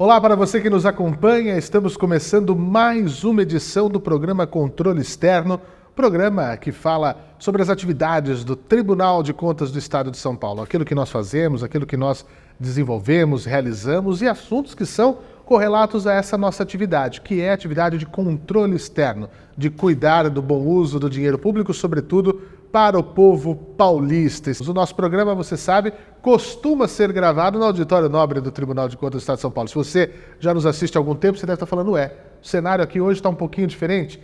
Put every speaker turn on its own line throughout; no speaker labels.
Olá para você que nos acompanha, estamos começando mais uma edição do programa Controle Externo, programa que fala sobre as atividades do Tribunal de Contas do Estado de São Paulo, aquilo que nós fazemos, aquilo que nós desenvolvemos, realizamos e assuntos que são correlatos a essa nossa atividade, que é a atividade de controle externo, de cuidar do bom uso do dinheiro público, sobretudo para o povo paulista. O nosso programa, você sabe, costuma ser gravado no Auditório Nobre do Tribunal de Contas do Estado de São Paulo. Se você já nos assiste há algum tempo, você deve estar falando, o cenário aqui hoje está um pouquinho diferente.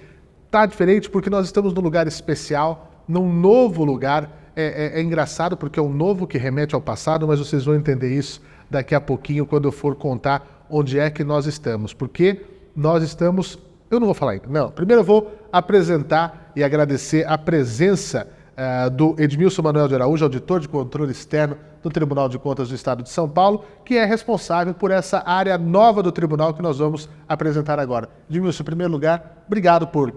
Está diferente porque nós estamos num lugar especial, num novo lugar. É engraçado porque é um novo que remete ao passado, mas vocês vão entender isso daqui a pouquinho quando eu for contar onde é que nós estamos. Porque nós estamos... Eu não vou falar ainda. Não, primeiro eu vou apresentar e agradecer a presença do Edmilson Manuel de Araújo, auditor de controle externo do Tribunal de Contas do Estado de São Paulo, que é responsável por essa área nova do tribunal que nós vamos apresentar agora. Edmilson, em primeiro lugar, obrigado por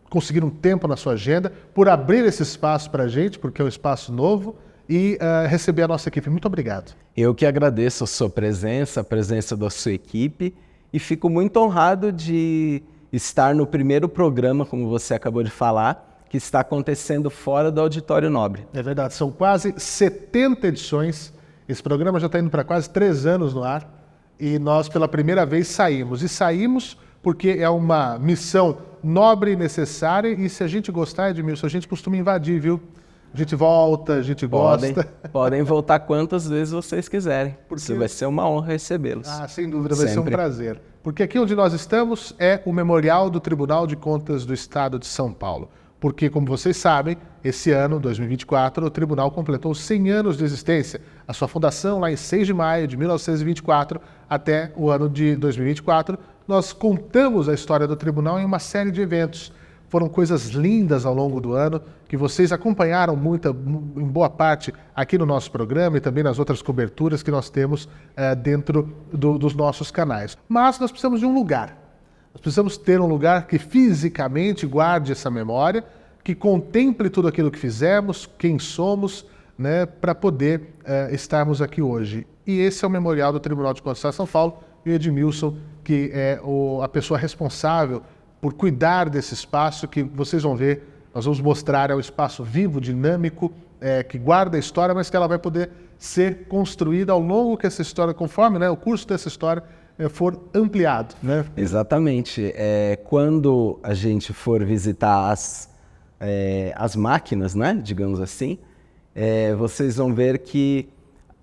conseguir um tempo na sua agenda, por abrir esse espaço para a gente, porque é um espaço novo, e receber a nossa equipe. Muito obrigado.
Eu que agradeço a sua presença, a presença da sua equipe, e fico muito honrado de estar no primeiro programa, como você acabou de falar, que está acontecendo fora do Auditório Nobre.
É verdade, são quase 70 edições, esse programa já está indo para quase 3 anos no ar, e nós pela primeira vez saímos. E saímos porque é uma missão nobre e necessária, e se a gente gostar, Edmilson, a gente costuma invadir, viu? A gente volta, a gente gosta.
Podem voltar quantas vezes vocês quiserem. Porque vai ser uma honra recebê-los.
Sem dúvida, vai ser um prazer. Porque aqui onde nós estamos é o Memorial do Tribunal de Contas do Estado de São Paulo. Porque, como vocês sabem, esse ano, 2024, o Tribunal completou 100 anos de existência. A sua fundação, lá em 6 de maio de 1924, até o ano de 2024, nós contamos a história do Tribunal em uma série de eventos. Foram coisas lindas ao longo do ano, que vocês acompanharam em boa parte aqui no nosso programa e também nas outras coberturas que nós temos dentro dos nossos canais. Mas nós precisamos de um lugar. Nós precisamos ter um lugar que fisicamente guarde essa memória, que contemple tudo aquilo que fizemos, quem somos, né, para poder estarmos aqui hoje. E esse é o Memorial do Tribunal de Contas de São Paulo, e o Edmilson, que é a pessoa responsável por cuidar desse espaço, que vocês vão ver, nós vamos mostrar, é um espaço vivo, dinâmico, que guarda a história, mas que ela vai poder ser construída ao longo que essa história, conforme o curso dessa história for ampliado. Né?
Exatamente. Quando a gente for visitar as máquinas, né, digamos assim, vocês vão ver que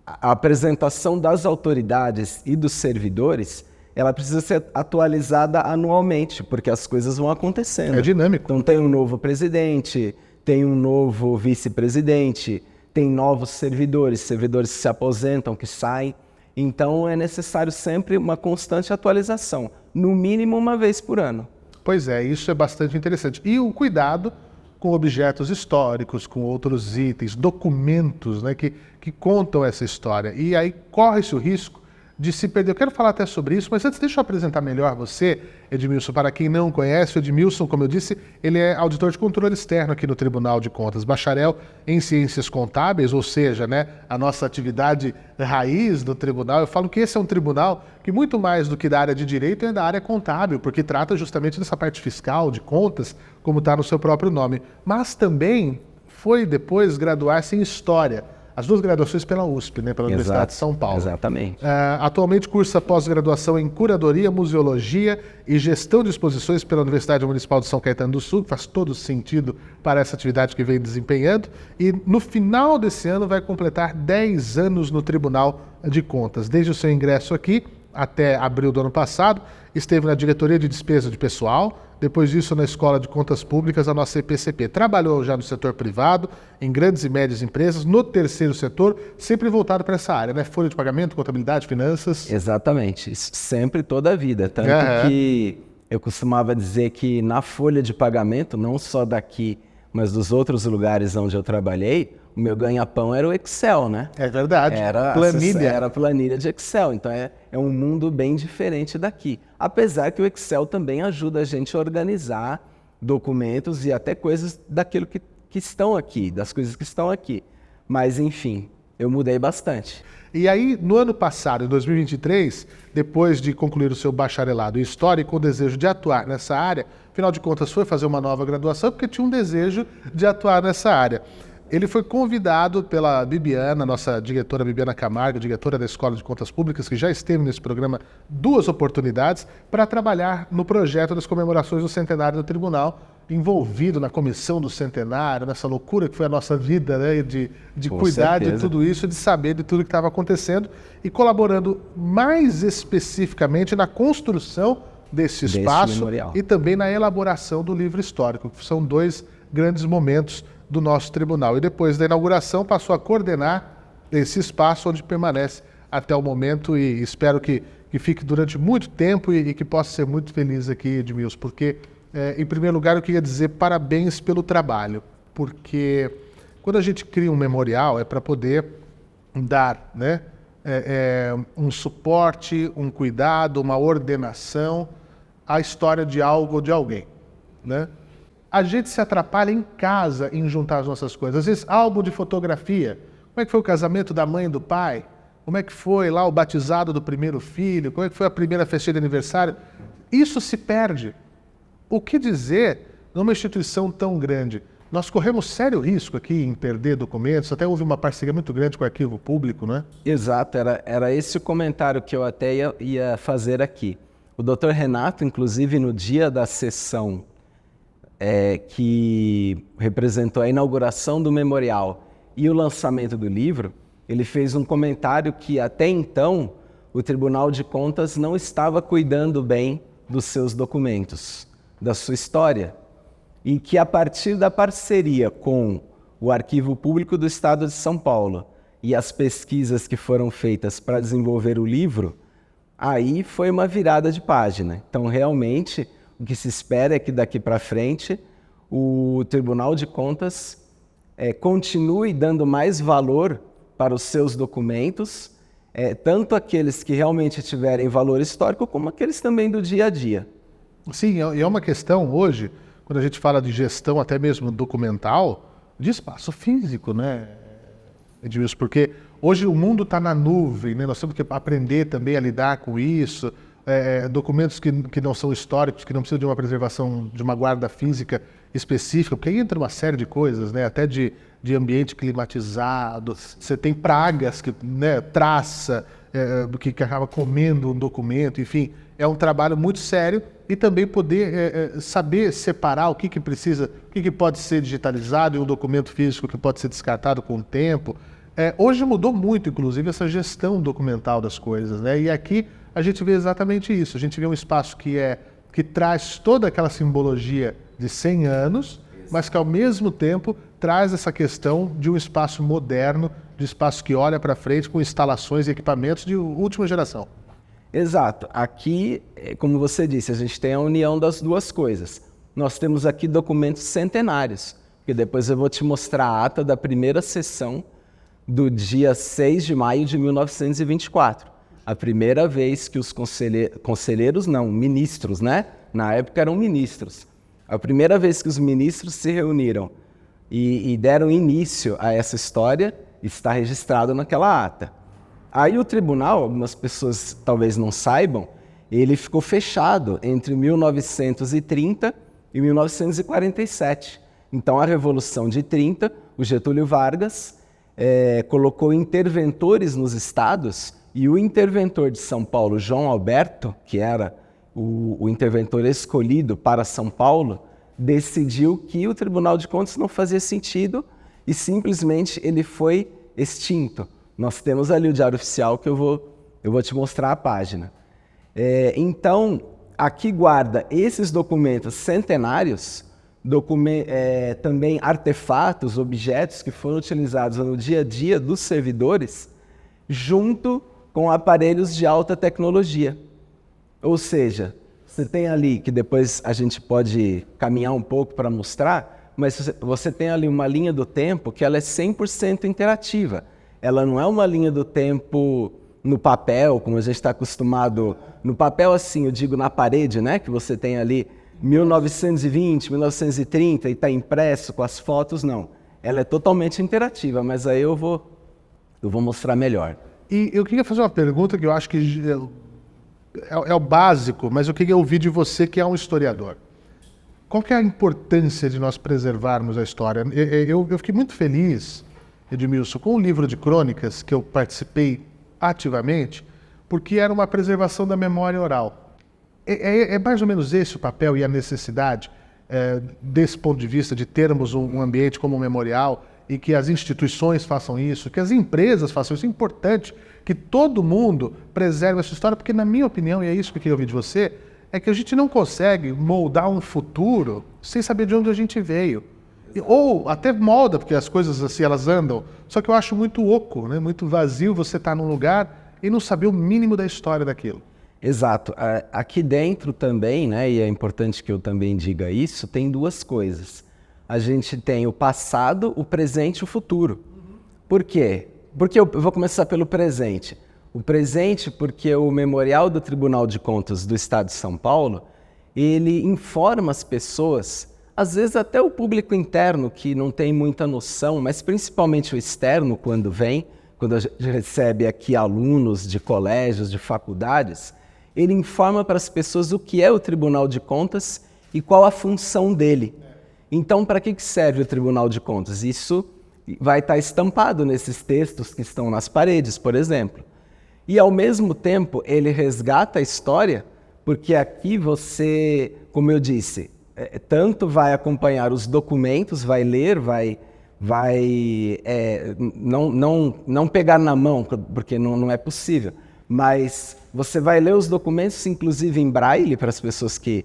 a apresentação das autoridades e dos servidores ela precisa ser atualizada anualmente, porque as coisas vão acontecendo.
É dinâmico.
Então tem um novo presidente, tem um novo vice-presidente, tem novos servidores que se aposentam, que saem. Então é necessário sempre uma constante atualização, no mínimo uma vez por ano.
Pois é, isso é bastante interessante. E o cuidado com objetos históricos, com outros itens, documentos, né, que contam essa história. E aí corre-se o risco de se perder. Eu quero falar até sobre isso, mas antes deixa eu apresentar melhor você, Edmilson. Para quem não conhece, o Edmilson, como eu disse, ele é auditor de controle externo aqui no Tribunal de Contas, bacharel em Ciências Contábeis, ou seja, né, a nossa atividade raiz do tribunal. Eu falo que esse é um tribunal que muito mais do que da área de direito é da área contábil, porque trata justamente dessa parte fiscal, de contas, como está no seu próprio nome. Mas também foi depois graduar-se em História. As 2 graduações pela USP, né, pela Universidade de São Paulo.
Exatamente.
Atualmente cursa pós-graduação em Curadoria, Museologia e Gestão de Exposições pela Universidade Municipal de São Caetano do Sul, que faz todo sentido para essa atividade que vem desempenhando. E no final desse ano vai completar 10 anos no Tribunal de Contas. Desde o seu ingresso aqui até abril do ano passado, esteve na Diretoria de Despesa de Pessoal, depois disso na Escola de Contas Públicas, a nossa EPCP. Trabalhou já no setor privado, em grandes e médias empresas, no terceiro setor, sempre voltado para essa área, né? Folha de pagamento, contabilidade, finanças.
Exatamente, isso sempre toda a vida. Tanto que eu costumava dizer que na folha de pagamento, não só daqui, mas dos outros lugares onde eu trabalhei, o meu ganha-pão era o Excel, né?
É verdade.
Era planilha de Excel. Então é um mundo bem diferente daqui. Apesar que o Excel também ajuda a gente a organizar documentos e até coisas daquilo que estão aqui, das coisas que estão aqui. Mas enfim, eu mudei bastante.
E aí, no ano passado, em 2023, depois de concluir o seu bacharelado em História e com o desejo de atuar nessa área, afinal de contas foi fazer uma nova graduação porque tinha um desejo de atuar nessa área. Ele foi convidado pela Bibiana, nossa diretora Bibiana Camargo, diretora da Escola de Contas Públicas, que já esteve nesse programa 2 oportunidades, para trabalhar no projeto das comemorações do centenário do Tribunal, envolvido na comissão do centenário, nessa loucura que foi a nossa vida, né, de cuidar de tudo isso, de saber de tudo que estava acontecendo e colaborando mais especificamente na construção desse espaço
memorial.
E também na elaboração do livro histórico, que são 2 grandes momentos do nosso tribunal. E depois da inauguração passou a coordenar esse espaço onde permanece até o momento e espero que fique durante muito tempo e que possa ser muito feliz aqui, Edmilson, porque, em primeiro lugar, eu queria dizer parabéns pelo trabalho, porque quando a gente cria um memorial é para poder dar, né, um suporte, um cuidado, uma ordenação à história de algo ou de alguém, né? A gente se atrapalha em casa em juntar as nossas coisas. Às vezes, álbum de fotografia. Como é que foi o casamento da mãe e do pai? Como é que foi lá o batizado do primeiro filho? Como é que foi a primeira festinha de aniversário? Isso se perde. O que dizer numa instituição tão grande? Nós corremos sério risco aqui em perder documentos. Até houve uma parceria muito grande com o Arquivo Público, não é?
Exato, era esse o comentário que eu até ia fazer aqui. O Dr. Renato, inclusive, no dia da sessão que representou a inauguração do memorial e o lançamento do livro, ele fez um comentário que até então o Tribunal de Contas não estava cuidando bem dos seus documentos, da sua história, e que a partir da parceria com o Arquivo Público do Estado de São Paulo e as pesquisas que foram feitas para desenvolver o livro, aí foi uma virada de página. Então, realmente, o que se espera é que daqui para frente o Tribunal de Contas continue dando mais valor para os seus documentos, tanto aqueles que realmente tiverem valor histórico, como aqueles também do dia a dia.
Sim, e é uma questão hoje, quando a gente fala de gestão até mesmo documental, de espaço físico, né, Edmilson? Porque hoje o mundo está na nuvem, né? Nós temos que aprender também a lidar com isso. Documentos que não são históricos, que não precisam de uma preservação, de uma guarda física específica, porque aí entra uma série de coisas, né? Até de ambiente climatizado, você tem pragas, né? Traça, que acaba comendo um documento, enfim, é um trabalho muito sério e também poder saber separar o que precisa, o que pode ser digitalizado em um documento físico que pode ser descartado com o tempo. Hoje mudou muito, inclusive, essa gestão documental das coisas, né? E aqui a gente vê exatamente isso. A gente vê um espaço que traz toda aquela simbologia de 100 anos, mas que ao mesmo tempo traz essa questão de um espaço moderno, de espaço que olha para frente com instalações e equipamentos de última geração.
Exato. Aqui, como você disse, a gente tem a união das duas coisas. Nós temos aqui documentos centenários, que depois eu vou te mostrar a ata da primeira sessão do dia 6 de maio de 1924. A primeira vez que os ministros, né? Na época eram ministros. A primeira vez que os ministros se reuniram e deram início a essa história está registrado naquela ata. Aí o tribunal, algumas pessoas talvez não saibam, ele ficou fechado entre 1930 e 1947. Então a Revolução de 30, o Getúlio Vargas colocou interventores nos estados e o interventor de São Paulo, João Alberto, que era o interventor escolhido para São Paulo, decidiu que o Tribunal de Contas não fazia sentido e simplesmente ele foi extinto. Nós temos ali o Diário Oficial que eu vou te mostrar a página. Então, aqui guarda esses documentos centenários, também artefatos, objetos que foram utilizados no dia a dia dos servidores, junto com aparelhos de alta tecnologia. Ou seja, você tem ali, que depois a gente pode caminhar um pouco para mostrar, mas você tem ali uma linha do tempo que ela é 100% interativa. Ela não é uma linha do tempo no papel, como a gente está acostumado. No papel, assim, eu digo na parede, né? Que você tem ali 1920, 1930 e está impresso com as fotos, não. Ela é totalmente interativa, mas aí eu vou mostrar melhor.
E eu queria fazer uma pergunta que eu acho que é o básico, mas eu queria ouvir de você, que é um historiador. Qual que é a importância de nós preservarmos a história? Eu fiquei muito feliz, Edmilson, com o livro de crônicas que eu participei ativamente, porque era uma preservação da memória oral. É mais ou menos esse o papel e a necessidade desse ponto de vista de termos um ambiente como um memorial e que as instituições façam isso, que as empresas façam isso. É importante que todo mundo preserve essa história, porque na minha opinião, e é isso que eu queria ouvir de você, é que a gente não consegue moldar um futuro sem saber de onde a gente veio. Ou até molda, porque as coisas assim, elas andam, só que eu acho muito oco, né? Muito vazio você estar num lugar e não saber o mínimo da história daquilo.
Exato. Aqui dentro também, né, e é importante que eu também diga isso, tem duas coisas. A gente tem o passado, o presente e o futuro. Por quê? Porque eu vou começar pelo presente. O presente porque o Memorial do Tribunal de Contas do Estado de São Paulo, ele informa as pessoas, às vezes até o público interno que não tem muita noção, mas principalmente o externo quando vem, quando a gente recebe aqui alunos de colégios, de faculdades, ele informa para as pessoas o que é o Tribunal de Contas e qual a função dele. Então, para que serve o Tribunal de Contas? Isso vai estar estampado nesses textos que estão nas paredes, por exemplo. E, ao mesmo tempo, ele resgata a história, porque aqui você, como eu disse, tanto vai acompanhar os documentos, vai ler, não pegar na mão, porque não é possível, mas você vai ler os documentos, inclusive em braille, para as pessoas que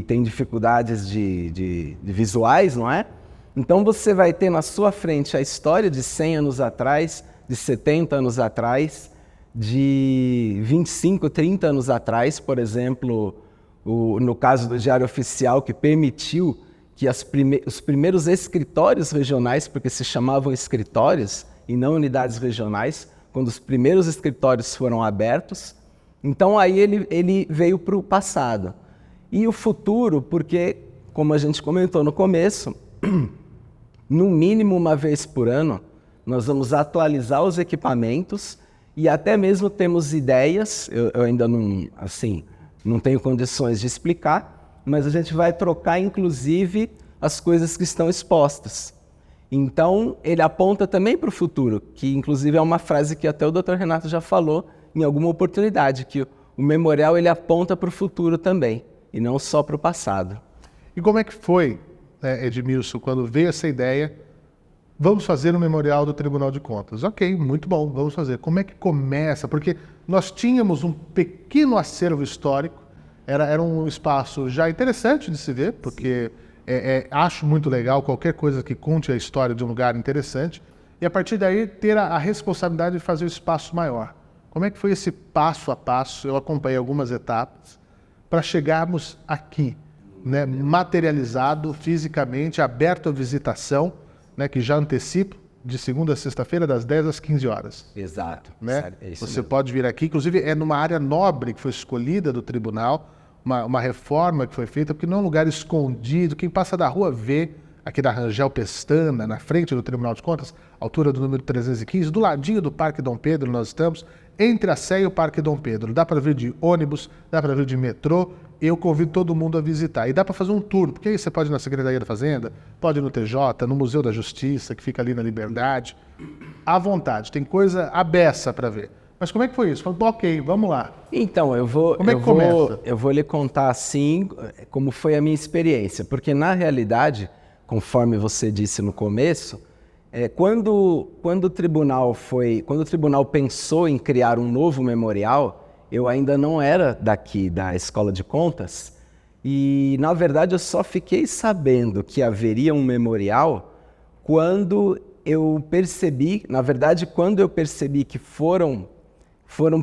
têm dificuldades de visuais, não é? Então você vai ter na sua frente a história de 100 anos atrás, de 70 anos atrás, de 25, 30 anos atrás, por exemplo, no caso do Diário Oficial, que permitiu que os primeiros escritórios regionais, porque se chamavam escritórios e não unidades regionais, quando os primeiros escritórios foram abertos. Então aí ele veio para o passado. E o futuro, porque, como a gente comentou no começo, no mínimo uma vez por ano, nós vamos atualizar os equipamentos e até mesmo temos ideias, eu ainda não tenho condições de explicar, mas a gente vai trocar, inclusive, as coisas que estão expostas. Então, ele aponta também para o futuro, que inclusive é uma frase que até o Dr. Renato já falou em alguma oportunidade, que o memorial ele aponta para o futuro também, e não só para o passado.
E como é que foi, Edmilson, quando veio essa ideia, vamos fazer um memorial do Tribunal de Contas? Ok, muito bom, vamos fazer. Como é que começa? Porque nós tínhamos um pequeno acervo histórico, era um espaço já interessante de se ver, porque acho muito legal qualquer coisa que conte a história de um lugar interessante, e a partir daí ter a responsabilidade de fazer o espaço maior. Como é que foi esse passo a passo? Eu acompanhei algumas etapas para chegarmos aqui, né, materializado fisicamente, aberto à visitação, né, que já antecipo, de segunda a sexta-feira, das 10 às 15 horas.
Exato.
Né?
É isso
Você
mesmo.
pode vir aqui, inclusive é numa área nobre que foi escolhida do tribunal, uma reforma que foi feita, porque não é um lugar escondido, quem passa da rua vê, aqui da Rangel Pestana, na frente do Tribunal de Contas, altura do número 315, do ladinho do Parque Dom Pedro nós estamos, entre a Sé e o Parque Dom Pedro. Dá para vir de ônibus, dá para vir de metrô, eu convido todo mundo a visitar. E dá para fazer um tour, porque aí você pode ir na Secretaria da Fazenda, pode ir no TJ, no Museu da Justiça, que fica ali na Liberdade. À vontade, tem coisa à beça para ver. Mas como é que foi isso? Falei, ok, vamos lá.
Então,
começa?
Eu vou lhe contar assim como foi a minha experiência, porque na realidade, conforme você disse no começo, quando o tribunal pensou em criar um novo memorial, eu ainda não era daqui da Escola de Contas e, na verdade, eu só fiquei sabendo que haveria um memorial quando eu percebi que foram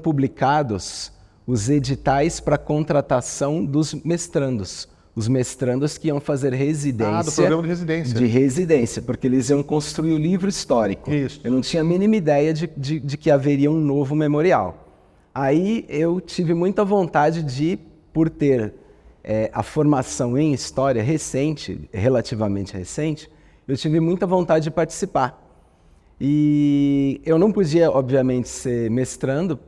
publicados os editais para contratação dos mestrandos. Os mestrandos que iam fazer residência.
Do programa de residência.
De residência, porque eles iam construir o livro histórico.
Isso.
Eu não tinha a mínima ideia de que haveria um novo memorial. Aí eu tive muita vontade por ter a formação em história recente, relativamente recente, eu tive muita vontade de participar. E eu não podia, obviamente, ser mestrando,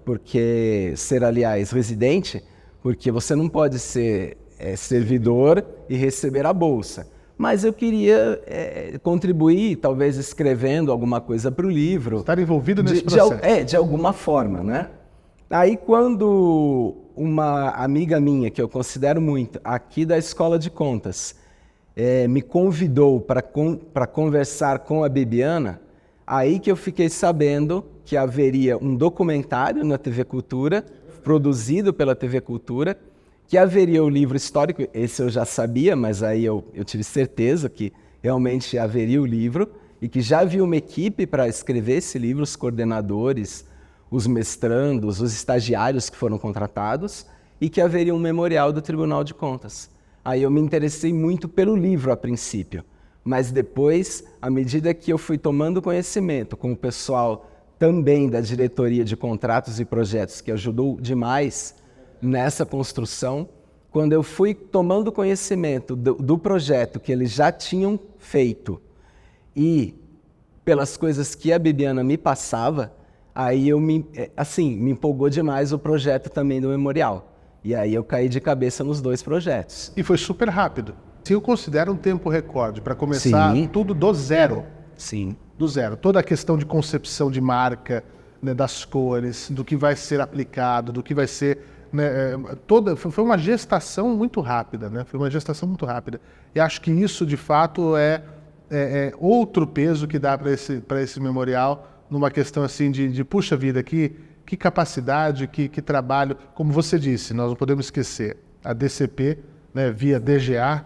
aliás, residente, porque você não pode ser servidor e receber a bolsa. Mas eu queria contribuir, talvez escrevendo alguma coisa para o livro.
Estar envolvido nesse processo.
De alguma forma, né? Aí quando uma amiga minha, que eu considero muito, aqui da Escola de Contas, me convidou para conversar com a Bibiana, aí que eu fiquei sabendo que haveria um documentário na TV Cultura, produzido pela TV Cultura, que haveria o livro histórico, esse eu já sabia, mas aí eu tive certeza que realmente haveria o livro, e que já havia uma equipe para escrever esse livro, os coordenadores, os mestrandos, os estagiários que foram contratados, e que haveria um memorial do Tribunal de Contas. Aí eu me interessei muito pelo livro a princípio, mas depois, à medida que eu fui tomando conhecimento com o pessoal também da diretoria de contratos e projetos, que ajudou demais nessa construção, quando eu fui tomando conhecimento do projeto que eles já tinham feito e pelas coisas que a Bibiana me passava, aí me empolgou demais o projeto também do memorial. E aí eu caí de cabeça nos 2 projetos.
E foi super rápido. Se eu considero um tempo recorde para começar tudo do zero.
Sim.
Do zero. Toda a questão de concepção de marca, né, das cores, do que vai ser aplicado, do que vai ser... Né, foi uma gestação muito rápida, né? Foi uma gestação muito rápida. E acho que isso, de fato, é outro peso que dá para esse memorial, numa questão assim de puxa vida, que capacidade, que trabalho. Como você disse, nós não podemos esquecer a DCP, né, via DGA,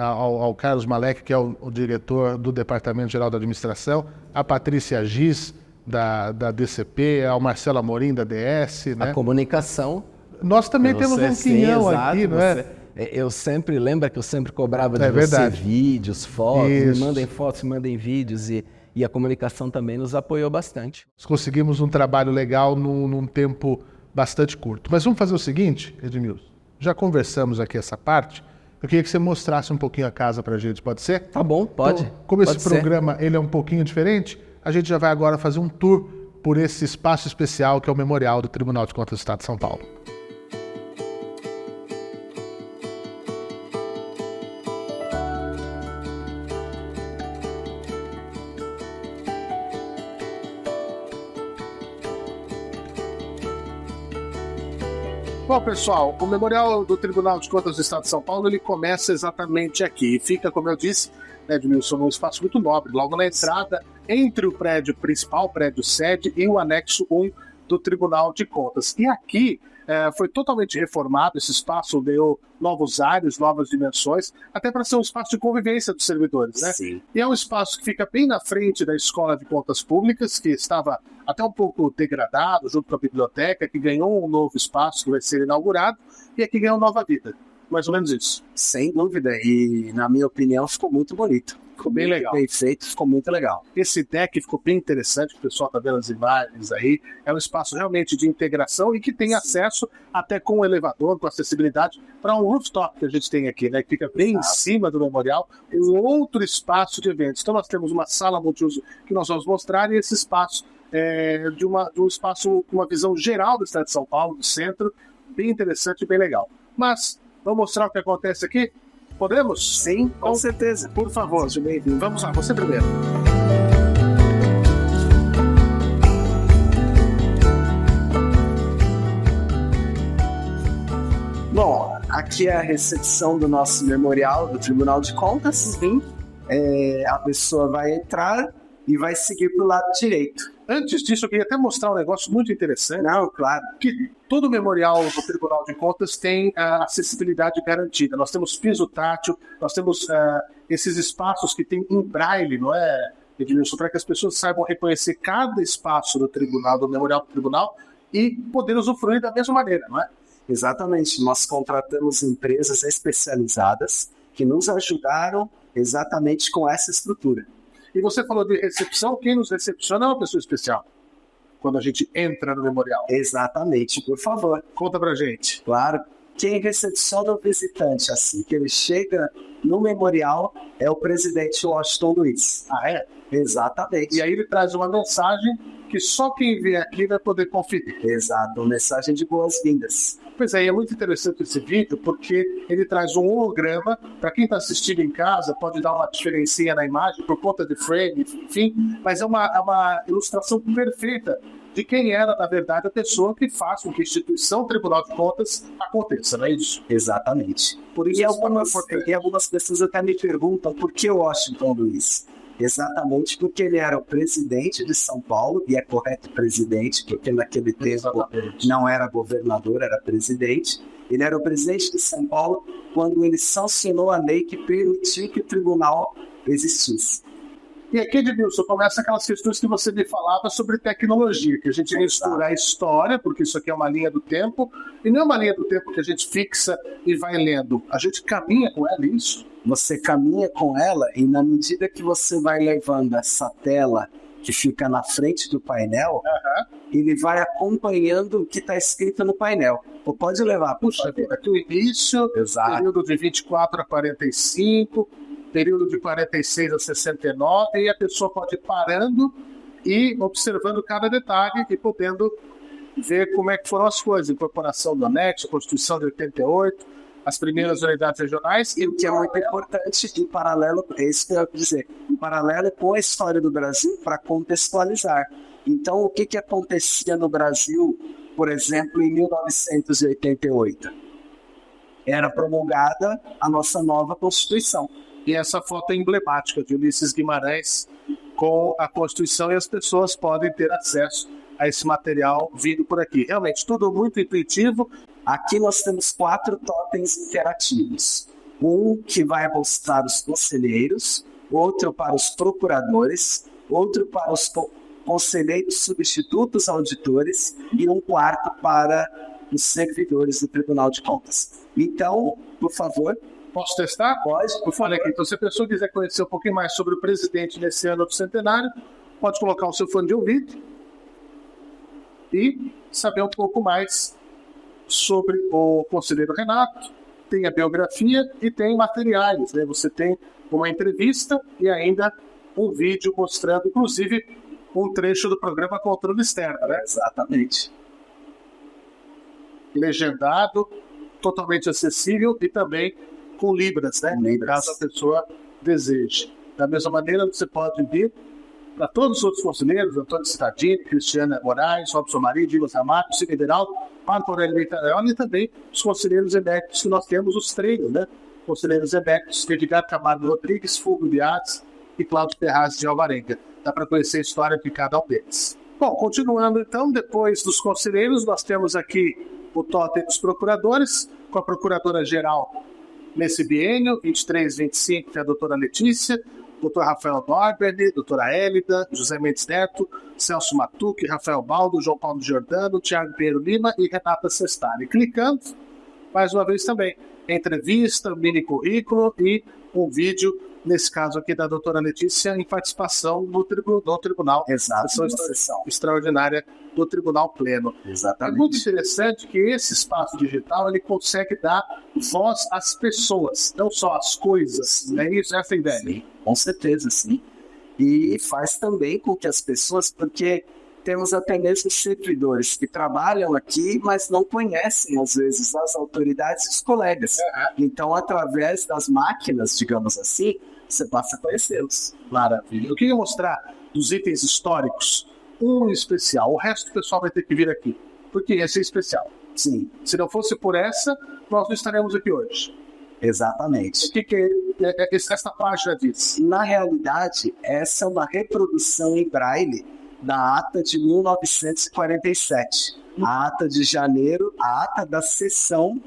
ao Carlos Malek, que é o diretor do Departamento Geral da Administração, a Patrícia Giz, da DCP, ao Marcelo Amorim, da DS. Né?
A comunicação.
Nós também temos um quinhão aqui, não é?
Eu sempre cobrava de você vídeos, fotos, me mandem fotos, me mandem vídeos, e a comunicação também nos apoiou bastante.
Nós conseguimos um trabalho legal num tempo bastante curto. Mas vamos fazer o seguinte, Edmilson, já conversamos aqui essa parte, eu queria que você mostrasse um pouquinho a casa para a gente, pode ser?
Tá bom, pode.
Então, como esse programa ele é um pouquinho diferente, a gente já vai agora fazer um tour por esse espaço especial que é o Memorial do Tribunal de Contas do Estado de São Paulo. Bom, pessoal, o Memorial do Tribunal de Contas do Estado de São Paulo, ele começa exatamente aqui. E fica, como eu disse, né, Edmilson, num espaço muito nobre, logo na entrada, entre o prédio principal, o prédio sede, e o anexo 1 do Tribunal de Contas. E aqui foi totalmente reformado, esse espaço deu novos ares, novas dimensões, até para ser um espaço de convivência dos servidores, né?
Sim.
E é um espaço que fica bem na frente da Escola de Contas Públicas, que estava até um pouco degradado, junto com a biblioteca, que ganhou um novo espaço que vai ser inaugurado, e aqui ganhou nova vida. Mais ou menos isso.
Sem dúvida, e na minha opinião ficou muito bonito.
Ficou bem legal.
Bem feito, ficou muito legal.
Esse deck ficou bem interessante, o pessoal está vendo as imagens aí. É um espaço realmente de integração e que tem acesso até com um elevador, com acessibilidade, para um rooftop que a gente tem aqui, né? Que fica bem em cima do memorial, um outro espaço de eventos. Então nós temos uma sala multiuso que nós vamos mostrar e esse espaço de um espaço com uma visão geral do estado de São Paulo, do centro, bem interessante e bem legal. Mas vamos mostrar o que acontece aqui? Podemos?
Sim, com certeza.
Por favor, bem-vindo. Vamos lá, você primeiro.
Bom, aqui é a recepção do nosso memorial do Tribunal de Contas. Sim. A pessoa vai entrar e vai seguir para o lado direito.
Antes disso, eu queria até mostrar um negócio muito interessante.
Não, claro.
Que todo memorial do Tribunal de Contas tem a acessibilidade garantida. Nós temos piso tátil, nós temos esses espaços que tem em braille, não é, Edmilson? Para que as pessoas saibam reconhecer cada espaço do tribunal, do memorial do tribunal, e poder usufruir da mesma maneira, não é?
Exatamente. Nós contratamos empresas especializadas que nos ajudaram exatamente com essa estrutura.
E você falou de recepção, quem nos recepciona é uma pessoa especial, quando a gente entra no memorial.
Exatamente, por favor.
Conta pra gente.
Claro. quem recepciona o visitante assim que ele chega no memorial é o presidente Washington Luiz.
Ah, é?
Exatamente.
E aí ele traz uma mensagem que só quem vê aqui vai poder conferir.
Exato, uma mensagem de boas-vindas.
Pois é, é muito interessante esse vídeo porque ele traz um holograma. Para quem está assistindo em casa, pode dar uma diferencinha na imagem por conta de frame, enfim, mas é uma ilustração perfeita de quem era, na verdade, a pessoa que faz com que a instituição Tribunal de Contas aconteça, não é isso?
Exatamente.
Por isso
E algumas pessoas até me perguntam por que Washington Luiz? Exatamente porque ele era o presidente de São Paulo, e é correto presidente, porque naquele tempo não era governador, era presidente. Ele era o presidente de São Paulo quando ele sancionou a lei que permitiu que o tribunal existisse.
E aqui, Edmilson, começa aquelas questões que você me falava sobre tecnologia, que a gente mistura a história, porque isso aqui é uma linha do tempo, e não é uma linha do tempo que a gente fixa e vai lendo. A gente caminha com ela, isso?
Você caminha com ela e na medida que você vai levando essa tela que fica na frente do painel, ele vai acompanhando o que está escrito no painel. Ou pode levar,
puxa vida, aqui o início, período de 24 a 45, período de 46 a 69, e a pessoa pode ir parando e observando cada detalhe e podendo ver como é que foram as coisas. Incorporação do anexo, Constituição de 88, as primeiras unidades regionais.
E o que é muito importante, em paralelo, é isso que eu ia dizer, em paralelo com a história do Brasil, para contextualizar. Então, o que acontecia no Brasil, por exemplo, em 1988? Era promulgada a nossa nova Constituição.
E essa foto é emblemática de Ulisses Guimarães com a Constituição, e as pessoas podem ter acesso a esse material vindo por aqui. Realmente, tudo muito intuitivo.
Aqui nós temos 4 totens interativos. Um que vai mostrar os conselheiros, outro para os procuradores, outro para os conselheiros substitutos auditores e um quarto para os servidores do Tribunal de Contas. Então, por favor...
Posso testar?
Pode.
Olha aqui, então se a pessoa quiser conhecer um pouquinho mais sobre o presidente nesse ano do centenário, pode colocar o seu fone de ouvido e saber um pouco mais sobre o conselheiro Renato. Tem a biografia e tem materiais, né? Você tem uma entrevista e ainda um vídeo mostrando, inclusive, um trecho do programa Controle Externo, né?
Exatamente.
Legendado, totalmente acessível e também com libras, né? Caso a pessoa deseje. Da mesma maneira, você pode vir para todos os outros conselheiros, Antônio Cittadini, Cristiana Moraes, Robson Maria, Dimas Amato, Cid Federal, Marco Aurélio Leitão, e também os conselheiros eméritos que nós temos os treinos, né? Conselheiros eméritos, Edgar Camargo Rodrigues, Fulvio Biades e Cláudio Ferraz de Alvarenga. Dá para conhecer a história de cada um deles. Bom, continuando então, depois dos conselheiros, nós temos aqui o totem dos procuradores, com a procuradora-geral nesse biênio, 23-25, que é a doutora Letícia, doutor Rafael Norberg, doutora Hélida, José Mendes Neto, Celso Matuque, Rafael Baldo, João Paulo Giordano, Tiago Pinheiro Lima e Renata Sestari. Clicando, mais uma vez também, entrevista, mini currículo e um vídeo, nesse caso aqui da doutora Letícia, em participação no Tribunal.
Exato.
Sessão extraordinária do Tribunal Pleno.
Exatamente.
É muito interessante que esse espaço digital ele consegue dar voz às pessoas, não só às coisas. É isso, essa é a ideia.
Sim, com certeza, sim. E faz também com que as pessoas, porque temos até mesmo servidores que trabalham aqui, mas não conhecem, às vezes, as autoridades e os colegas. Então, através das máquinas, digamos assim, você passa a conhecê-los.
Maravilha. Eu queria mostrar dos itens históricos um especial. O resto do pessoal vai ter que vir aqui, porque esse é especial.
Sim.
Se não fosse por essa, nós não estaremos aqui hoje.
Exatamente.
O que essa página diz?
Na realidade, essa é uma reprodução em braille da ata de 1947. A ata de janeiro, a ata da sessão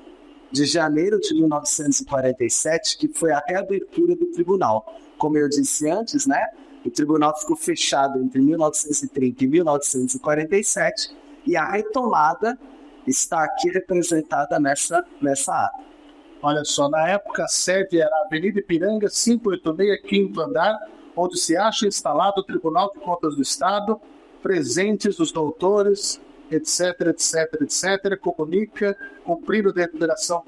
de janeiro de 1947, que foi a reabertura do tribunal. Como eu disse antes, né? O tribunal ficou fechado entre 1930 e 1947 e a retomada está aqui representada nessa ata.
Olha só, na época a sede era a Avenida Ipiranga, 586, 5º andar, onde se acha instalado o Tribunal de Contas do Estado, presentes os doutores etc, etc, etc, comunica, cumprir a deliberação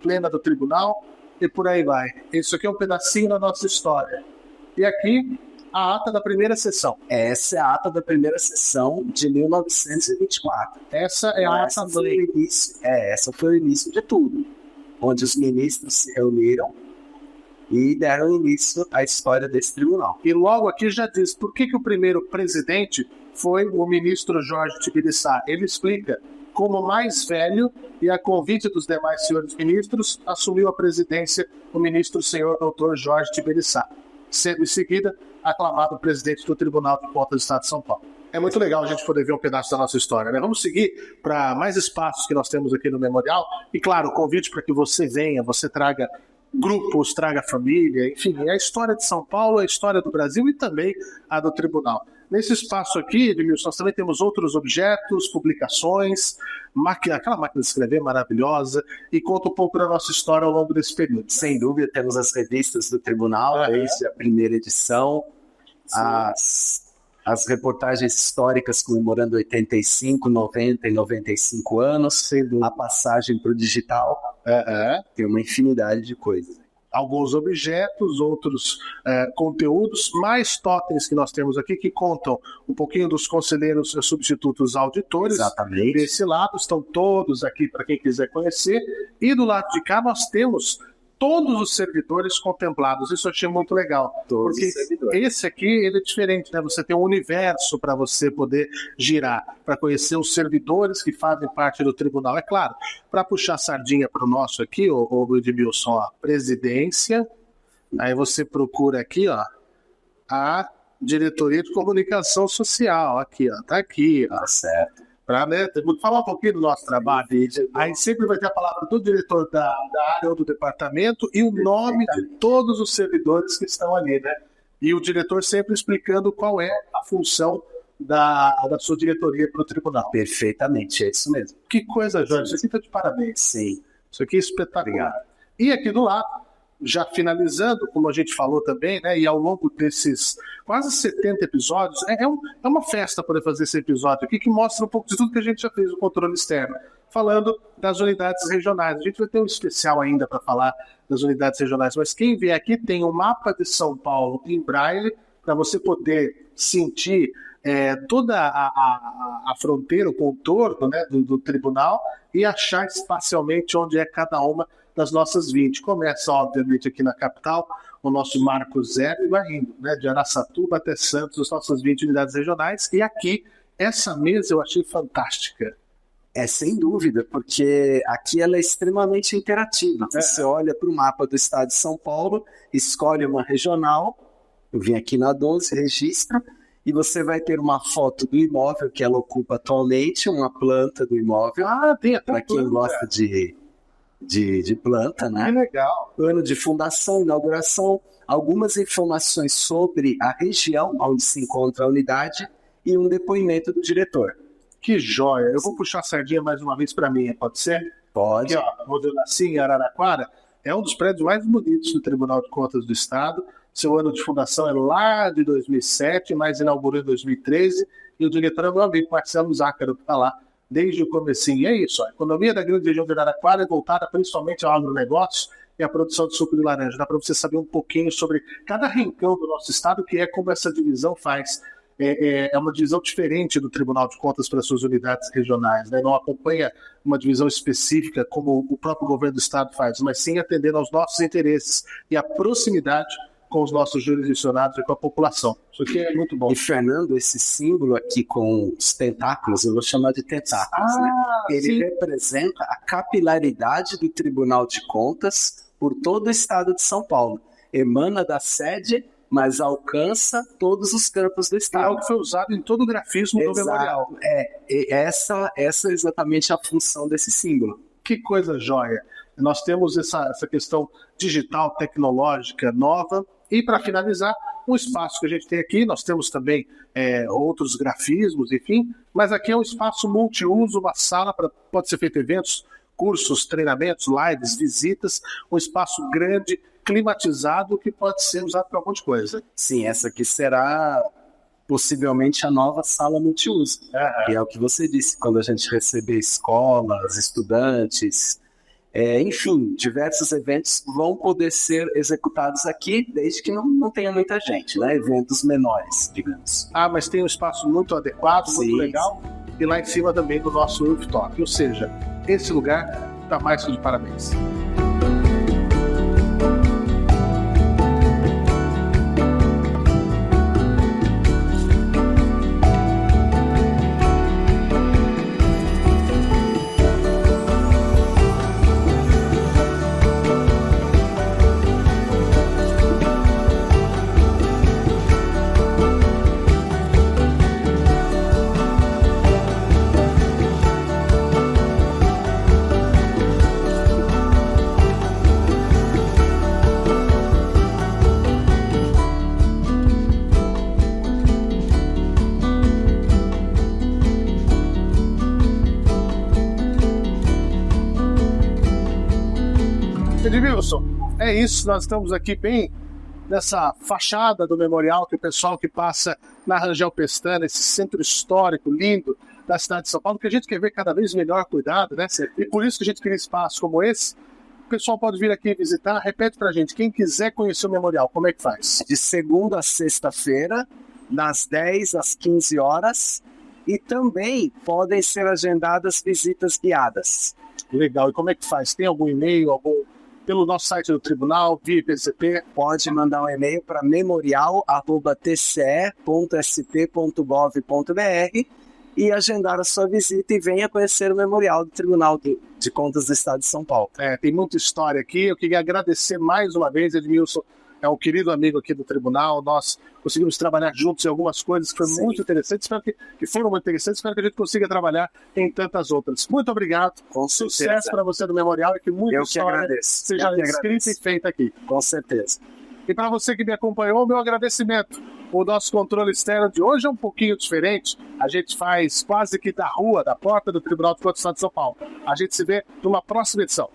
plena do tribunal e por aí vai. Isso aqui é um pedacinho da nossa história. E aqui, a ata da primeira sessão.
Essa é a ata da primeira sessão de 1924.
Essa é a
essa
ata
foi o início, essa foi o início de tudo, onde os ministros se reuniram e deram início à história desse tribunal.
E logo aqui já diz por que o primeiro presidente foi o ministro Jorge Tibiriçá. Ele explica como mais velho e a convite dos demais senhores ministros assumiu a presidência o ministro senhor doutor Jorge Tibiriçá, sendo em seguida aclamado presidente do Tribunal de Contas do Estado de São Paulo. É muito legal a gente poder ver um pedaço da nossa história, né? Vamos seguir para mais espaços que nós temos aqui no Memorial. E claro, o convite para que você venha, você traga grupos, traga família, enfim, é a história de São Paulo, a história do Brasil e também a do Tribunal. Nesse espaço aqui, Edmilson, nós também temos outros objetos, publicações, aquela máquina de escrever maravilhosa, e conta um pouco da nossa história ao longo desse período.
Sem dúvida, temos as revistas do Tribunal, desde a primeira edição, as reportagens históricas comemorando 85, 90 e 95 anos, a passagem para o digital, tem uma infinidade de coisas.
Alguns objetos, outros conteúdos, mais totens que nós temos aqui que contam um pouquinho dos conselheiros substitutos auditores.
Exatamente.
Desse lado estão todos aqui para quem quiser conhecer. E do lado de cá nós temos todos os servidores contemplados. Isso eu achei muito legal.
Todos
porque
os servidores.
Esse aqui ele é diferente, né? Você tem um universo para você poder girar, para conhecer os servidores que fazem parte do tribunal. É claro, para puxar a sardinha para o nosso aqui, o Edmilson, ó, presidência, aí você procura aqui, ó, a diretoria de comunicação social, aqui, ó, tá aqui, ó.
Tá certo.
Para, né, falar um pouquinho do nosso trabalho. Aí sempre vai ter a palavra do diretor da área ou do departamento e o nome de todos os servidores que estão ali, né? E o diretor sempre explicando qual é a função da sua diretoria para o tribunal.
Perfeitamente, é isso mesmo.
Que coisa, Jorge. Isso aqui está de parabéns.
Sim.
Isso aqui é espetacular. E aqui do lado, já finalizando, como a gente falou também, né, e ao longo desses quase 70 episódios, é uma festa poder fazer esse episódio aqui, que mostra um pouco de tudo que a gente já fez no controle externo, falando das unidades regionais. A gente vai ter um especial ainda para falar das unidades regionais, mas quem vier aqui tem um mapa de São Paulo em braille, para você poder sentir toda a fronteira, o contorno, né, do tribunal e achar espacialmente onde é cada uma das nossas 20. Começa, obviamente, aqui na capital, o nosso Marco Zero, e vai indo, né, de Araçatuba até Santos, as nossas 20 unidades regionais. E aqui, essa mesa eu achei fantástica.
Sem dúvida, porque aqui ela é extremamente interativa. Você olha para o mapa do estado de São Paulo, escolhe uma regional, eu vim aqui na 12, registra, e você vai ter uma foto do imóvel que ela ocupa atualmente, uma planta do imóvel.
Tem até
para quem gosta de planta, né?
Que legal.
Ano de fundação, inauguração, algumas informações sobre a região onde se encontra a unidade e um depoimento do diretor.
Que joia. Eu vou puxar a sardinha mais uma vez para mim, pode ser?
Pode.
Aqui, ó, onde eu nasci, em Araraquara, é um dos prédios mais bonitos do Tribunal de Contas do Estado. Seu ano de fundação é lá de 2007, mas inaugurou em 2013. E o diretor é meu amigo, Marcelo Zácaro, que está lá desde o comecinho. E é isso, a economia da grande região de Araraquara é voltada principalmente ao agronegócio e à produção de suco de laranja. Dá para você saber um pouquinho sobre cada rincão do nosso estado, que é como essa divisão faz. É uma divisão diferente do Tribunal de Contas para suas unidades regionais, né? Não acompanha uma divisão específica como o próprio governo do estado faz, mas sim atendendo aos nossos interesses e a proximidade com os nossos jurisdicionados e com a população. Isso aqui é muito bom.
E, Fernando, esse símbolo aqui com os tentáculos, eu vou chamar de tentáculos, né? Ele representa a capilaridade do Tribunal de Contas por todo o estado de São Paulo. Emana da sede, mas alcança todos os campos do estado.
É algo que foi usado em todo o grafismo do memorial.
Essa é exatamente a função desse símbolo.
Que coisa jóia. Nós temos essa questão digital, tecnológica, nova. E, para finalizar, um espaço que a gente tem aqui, nós temos também outros grafismos, enfim, mas aqui é um espaço multiuso, uma sala para pode ser feito eventos, cursos, treinamentos, lives, visitas, um espaço grande, climatizado, que pode ser usado para um monte de coisa.
Sim, essa aqui será possivelmente a nova sala multiuso, que é o que você disse, quando a gente receber escolas, estudantes, enfim, diversos eventos vão poder ser executados aqui, desde que não tenha muita gente, né? Eventos menores, digamos.
Mas tem um espaço muito adequado, muito legal, e lá em cima também do nosso rooftop. Ou seja, esse lugar está mais que de parabéns. Edmilson, é isso, nós estamos aqui bem nessa fachada do memorial, que o pessoal que passa na Rangel Pestana, esse centro histórico lindo da cidade de São Paulo, que a gente quer ver cada vez melhor cuidado, né? E por isso que a gente cria espaços como esse. O pessoal pode vir aqui visitar. Repete pra gente, quem quiser conhecer o memorial, como é que faz?
De segunda a sexta-feira, das 10 às 15 horas, e também podem ser agendadas visitas guiadas.
Legal, e como é que faz? Tem algum e-mail, pelo nosso site do tribunal, via IPCP?
Pode mandar um e-mail para memorial@tce.sp.gov.br e agendar a sua visita e venha conhecer o memorial do Tribunal de Contas do Estado de São Paulo.
Tem muita história aqui. Eu queria agradecer mais uma vez, Edmilson, é um querido amigo aqui do tribunal. Nós conseguimos trabalhar juntos em algumas coisas que foram muito interessantes, espero que foram muito interessantes, espero que a gente consiga trabalhar em tantas outras. Muito obrigado.
Com
sucesso para você do memorial e que muita história seja escrita e feita aqui.
Com certeza.
E para você que me acompanhou, meu agradecimento. O nosso controle externo de hoje é um pouquinho diferente. A gente faz quase que da rua, da porta do Tribunal de Contas do Estado de São Paulo. A gente se vê numa próxima edição.